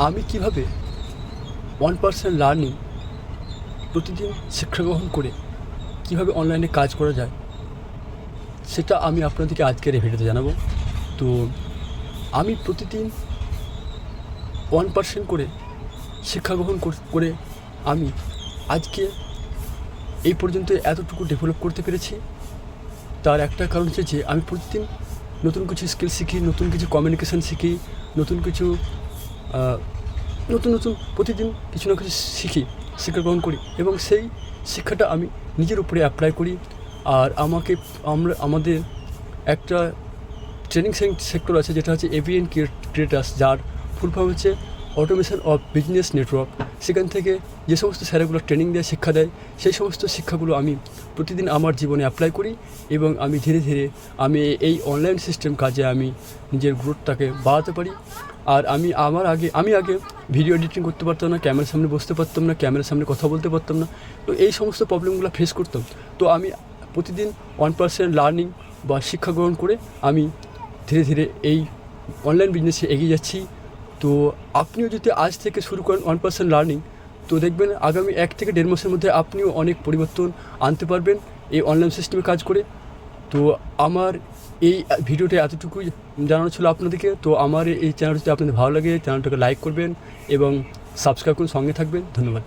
আমি কিভাবে 1% লার্নিং প্রতিদিন শিক্ষা গ্রহণ করে কীভাবে অনলাইনে কাজ করা যায় সেটা আমি আপনাদেরকে আজকের এই ভিডিওতে জানাবো। তো আমি প্রতিদিন 1% করে শিক্ষা গ্রহণ করে আমি আজকে এই পর্যন্ত এতটুকু ডেভেলপ করতে পেরেছি। তার একটা কারণ হচ্ছে যে আমি প্রতিদিন নতুন কিছু স্কিল শিখি, নতুন কিছু কমিউনিকেশান শিখি, নতুন কিছু নতুন প্রতিদিন কিছু না কিছু শিখি, শিক্ষা গ্রহণ করি এবং সেই শিক্ষাটা আমি নিজের উপরে অ্যাপ্লাই করি। আর আমাদের একটা ট্রেনিং সেক্টর আছে যেটা হচ্ছে এভিএন ক্রিয়েটার্স, যার ফুল ফর্ম হচ্ছে অটোমেশন অফ বিজনেস নেটওয়ার্ক। সেখান থেকে যে সমস্ত স্যারেগুলো ট্রেনিং দেয়, শিক্ষা দেয়, সেই সমস্ত শিক্ষাগুলো আমি প্রতিদিন আমার জীবনে অ্যাপ্লাই করি এবং আমি ধীরে ধীরে এই অনলাইন সিস্টেম কাজে আমি নিজের গ্রোথটাকে বাড়াতে পারি। আর আমি আগে ভিডিও এডিটিং করতে পারতাম না, ক্যামেরার সামনে বসতে পারতাম না, ক্যামেরার সামনে কথা বলতে পারতাম না। তো এই সমস্ত প্রবলেমগুলো ফেস করতাম। তো আমি প্রতিদিন 1% লার্নিং বা শিক্ষা গ্রহণ করে আমি ধীরে ধীরে এই অনলাইন বিজনেসে এগিয়ে যাচ্ছি। তো আপনিও যদি আজ থেকে শুরু করেন 1% লার্নিং, তো দেখবেন আগামী 1 থেকে 1.5 মাসের মধ্যে আপনিও অনেক পরিবর্তন আনতে পারবেন এই অনলাইন সিস্টেমে কাজ করে। তো আমার এই ভিডিওটা এতটুকুই জানানো ছিল আপনাদেরকে। তো আমার এই চ্যানেলটি আপনাদের ভালো লাগে, চ্যানেলটাকে লাইক করবেন এবং সাবস্ক্রাইব করুন, সঙ্গে থাকবেন। ধন্যবাদ।